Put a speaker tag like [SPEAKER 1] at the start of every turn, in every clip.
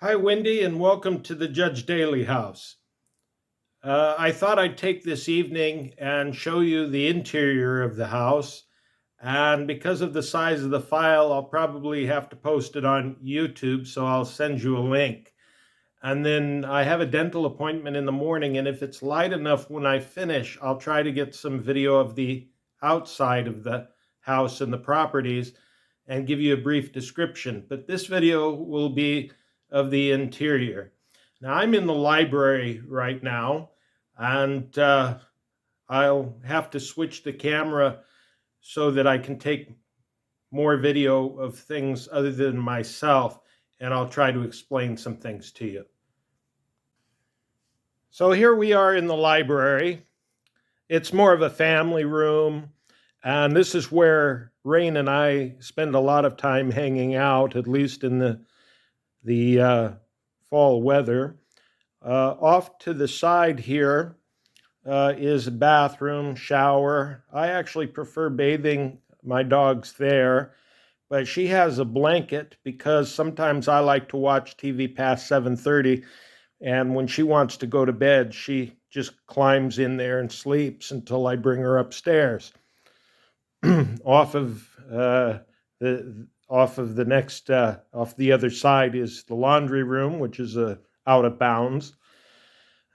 [SPEAKER 1] Hi, Wendy, and welcome to the Judge Daly House. I thought I'd take this evening and show you the interior of the house. And because of the size of the file, I'll probably have to post it on YouTube, so I'll send you a link. And then I have a dental appointment in the morning, and if it's light enough when I finish, I'll try to get some video of the outside of the house and the properties and give you a brief description. But this video will be of the interior. Now, I'm in the library right now, and I'll have to switch the camera so that I can take more video of things other than myself, and I'll try to explain some things to you. So here we are in the library. It's more of a family room, and this is where Rain and I spend a lot of time hanging out, at least in the fall weather. Off to the side here is a bathroom, shower. I actually prefer bathing my dogs there, but she has a blanket because sometimes I like to watch TV past 7:30, and when she wants to go to bed, she just climbs in there and sleeps until I bring her upstairs. Off the other side is the laundry room, which is out of bounds.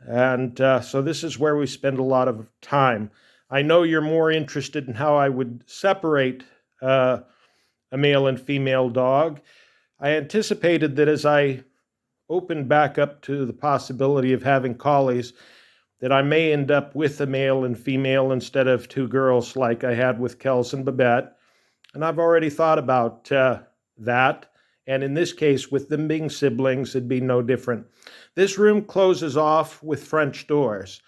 [SPEAKER 1] And so this is where we spend a lot of time. I know you're more interested in how I would separate a male and female dog. I anticipated that as I opened back up to the possibility of having collies, that I may end up with a male and female instead of two girls like I had with Kels and Babette. And I've already thought about that. And in this case, with them being siblings, it'd be no different. This room closes off with French doors,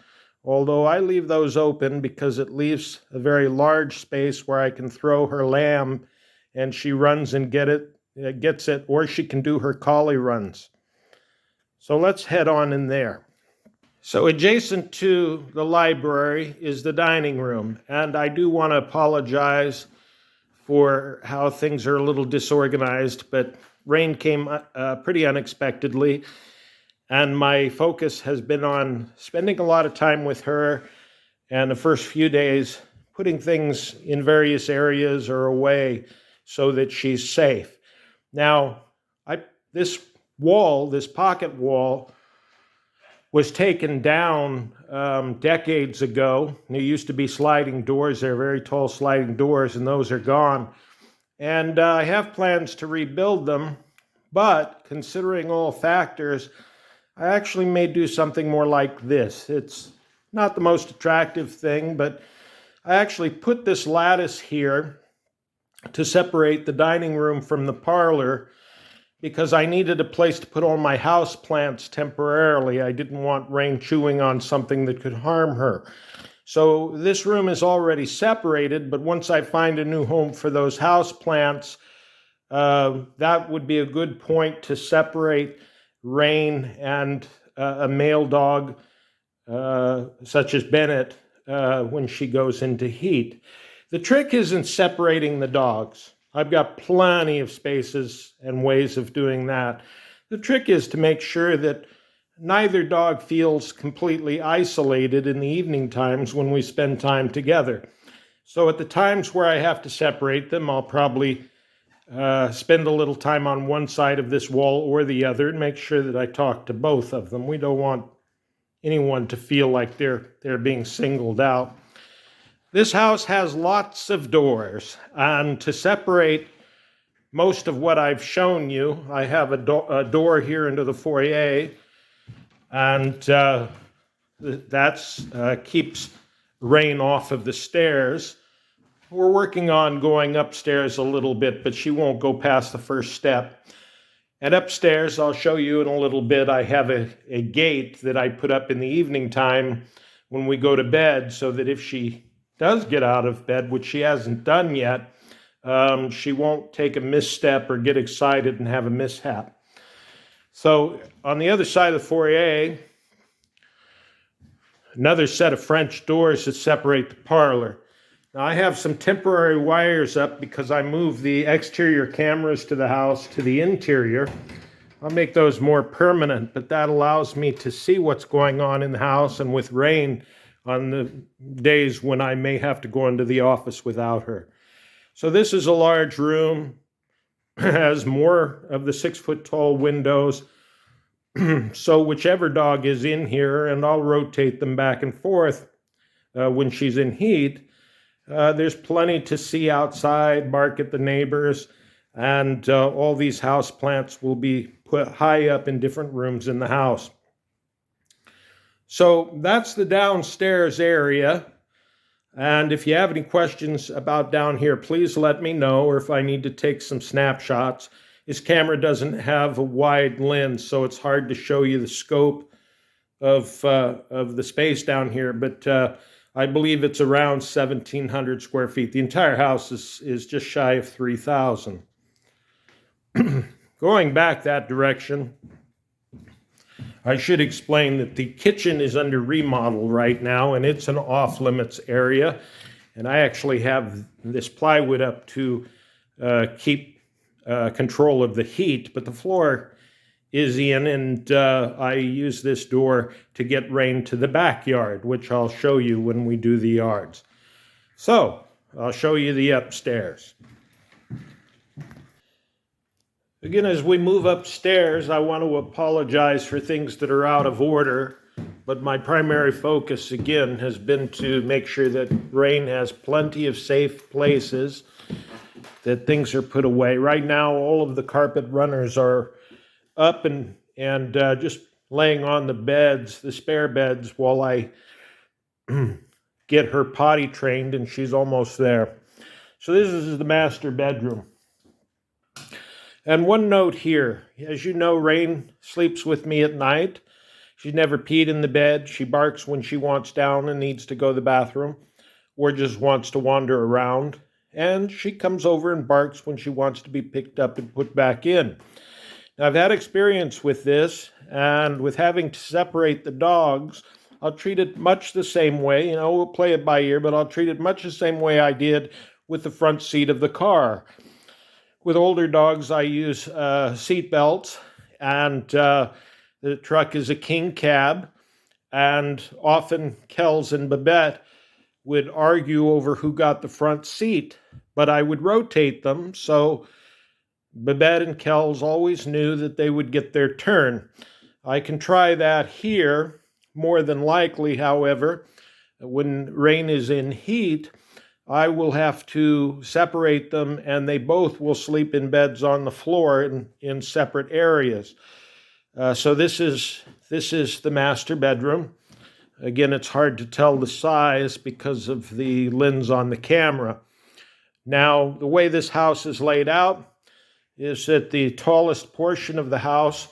[SPEAKER 1] although I leave those open because it leaves a very large space where I can throw her lamb and she runs and gets it, or she can do her collie runs. So let's head on in there. So adjacent to the library is the dining room, and I do want to apologize for how things are a little disorganized, but Rain came pretty unexpectedly, and my focus has been on spending a lot of time with her, and the first few days putting things in various areas or away so that she's safe. Now, this pocket wall, was taken down decades ago. There used to be sliding doors there, very tall sliding doors, and those are gone. And I have plans to rebuild them, but considering all factors, I actually may do something more like this. It's not the most attractive thing, but I actually put this lattice here to separate the dining room from the parlor because I needed a place to put all my house plants temporarily. I didn't want Rain chewing on something that could harm her. So this room is already separated, but once I find a new home for those house plants, that would be a good point to separate Rain and a male dog, such as Bennett, when she goes into heat. The trick isn't separating the dogs. I've got plenty of spaces and ways of doing that. The trick is to make sure that neither dog feels completely isolated in the evening times when we spend time together. So at the times where I have to separate them, I'll probably spend a little time on one side of this wall or the other and make sure that I talk to both of them. We don't want anyone to feel like they're being singled out. This house has lots of doors, and to separate most of what I've shown you, I have a door here into the foyer, and that keeps Rain off of the stairs. We're working on going upstairs a little bit, but she won't go past the first step. And upstairs, I'll show you in a little bit, I have a gate that I put up in the evening time when we go to bed so that if she does get out of bed, which she hasn't done yet, she won't take a misstep or get excited and have a mishap. So on the other side of the foyer, another set of French doors that separate the parlor. Now I have some temporary wires up because I moved the exterior cameras to the house to the interior. I'll make those more permanent, but that allows me to see what's going on in the house and with Rain on the days when I may have to go into the office without her. So this is a large room, has more of the 6-foot tall windows. So whichever dog is in here, and I'll rotate them back and forth when she's in heat, there's plenty to see outside, bark at the neighbors, and all these house plants will be put high up in different rooms in the house. So that's the downstairs area. And if you have any questions about down here, please let me know, or if I need to take some snapshots. This camera doesn't have a wide lens, so it's hard to show you the scope of the space down here, but I believe it's around 1,700 square feet. The entire house is just shy of 3,000. Going back that direction, I should explain that the kitchen is under remodel right now, and it's an off-limits area. And I actually have this plywood up to keep control of the heat, but the floor is in, and I use this door to get Rain to the backyard, which I'll show you when we do the yards. So, I'll show you the upstairs. Again, as we move upstairs, I want to apologize for things that are out of order, but my primary focus, again, has been to make sure that Rain has plenty of safe places, that things are put away. Right now, all of the carpet runners are up and just laying on the beds, the spare beds, while I get her potty trained, and she's almost there. So this is the master bedroom. And one note here, as you know, Rain sleeps with me at night. She's never peed in the bed. She barks when she wants down and needs to go to the bathroom, or just wants to wander around. And she comes over and barks when she wants to be picked up and put back in. Now, I've had experience with this, and with having to separate the dogs, I'll treat it much the same way. We'll play it by ear, but I'll treat it much the same way I did with the front seat of the car. With older dogs, I use seat belts, and the truck is a king cab, and often Kells and Babette would argue over who got the front seat, but I would rotate them, so Babette and Kells always knew that they would get their turn. I can try that here. More than likely, however, when Rain is in heat, I will have to separate them, and they both will sleep in beds on the floor in separate areas. So this is the master bedroom. Again, it's hard to tell the size because of the lens on the camera. Now, the way this house is laid out is that the tallest portion of the house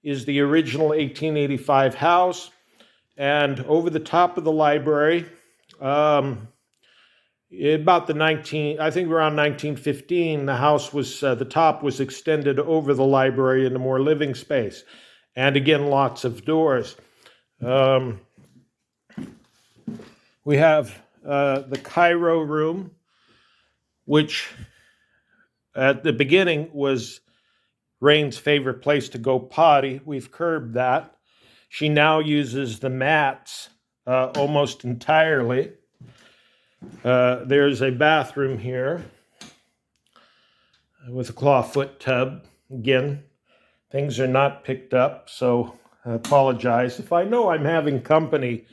[SPEAKER 1] is the original 1885 house, and over the top of the library, about I think around 1915, the house was, the top was extended over the library into more living space. And again, lots of doors. We have the Cairo room, which at the beginning was Rain's favorite place to go potty. We've curbed that. She now uses the mats almost entirely. There's a bathroom here with a clawfoot tub. Again, things are not picked up, so I apologize. If I know I'm having company,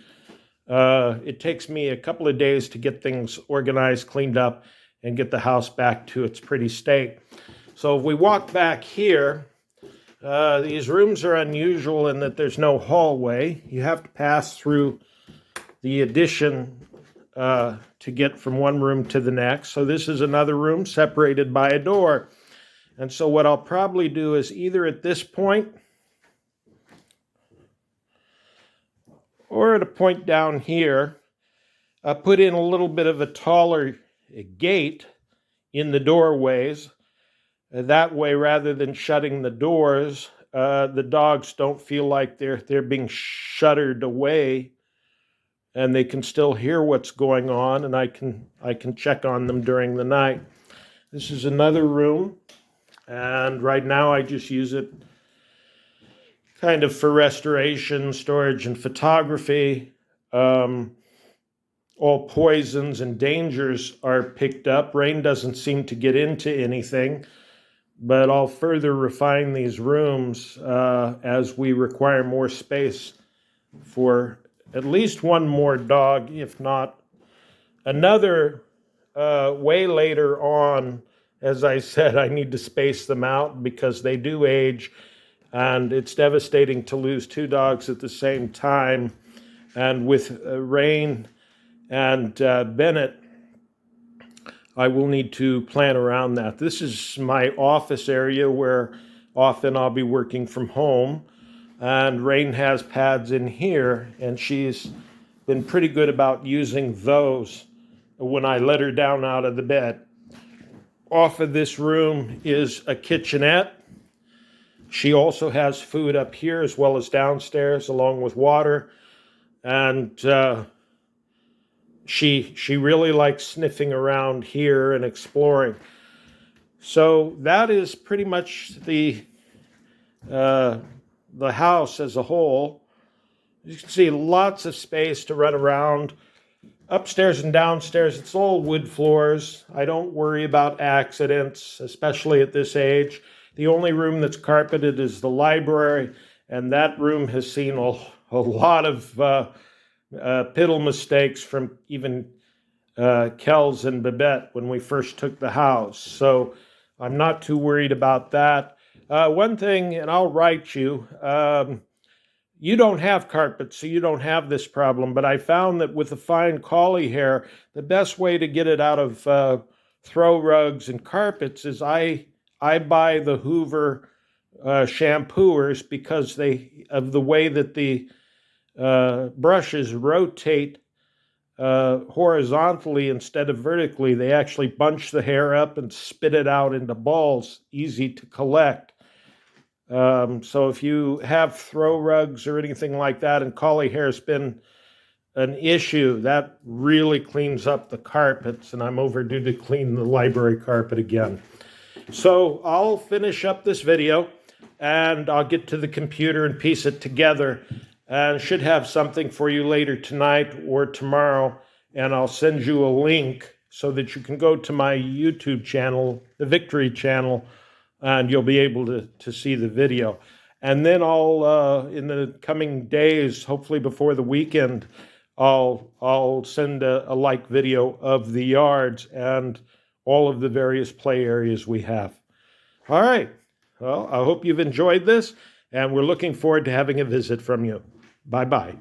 [SPEAKER 1] it takes me a couple of days to get things organized, cleaned up, and get the house back to its pretty state. So if we walk back here, these rooms are unusual in that there's no hallway. You have to pass through the addition to get from one room to the next. So this is another room separated by a door. And so what I'll probably do is either at this point or at a point down here, put in a little bit of a taller gate in the doorways. That way, rather than shutting the doors, the dogs don't feel like they're being shuttered away, and they can still hear what's going on, and I can check on them during the night. This is another room, and right now I just use it kind of for restoration, storage, and photography. All poisons and dangers are picked up. Rain doesn't seem to get into anything, but I'll further refine these rooms as we require more space for at least one more dog, if not another. Way later on, as I said, I need to space them out because they do age, and it's devastating to lose two dogs at the same time. And with Rain and Bennett, I will need to plan around that. This is my office area where often I'll be working from home, and Rain has pads in here, and she's been pretty good about using those when I let her down out of the bed. Off of this room is a kitchenette. She also has food up here as well as downstairs, along with water. And she really likes sniffing around here and exploring. So that is pretty much the house as a whole. You can see lots of space to run around. Upstairs and downstairs, it's all wood floors. I don't worry about accidents, especially at this age. The only room that's carpeted is the library, and that room has seen a lot of piddle mistakes from even Kells and Babette when we first took the house. So I'm not too worried about that. One thing, and I'll write you, you don't have carpet, so you don't have this problem, but I found that with the fine collie hair, the best way to get it out of throw rugs and carpets is I buy the Hoover shampooers because of the way that the brushes rotate horizontally instead of vertically. They actually bunch the hair up and spit it out into balls, easy to collect. So if you have throw rugs or anything like that, and collie hair has been an issue, that really cleans up the carpets, and I'm overdue to clean the library carpet again. So I'll finish up this video, and I'll get to the computer and piece it together, and should have something for you later tonight or tomorrow, and I'll send you a link so that you can go to my YouTube channel, the Victory channel, and you'll be able to see the video. And then I'll, in the coming days, hopefully before the weekend, I'll send a like video of the yards and all of the various play areas we have. All right. Well, I hope you've enjoyed this, and we're looking forward to having a visit from you. Bye-bye.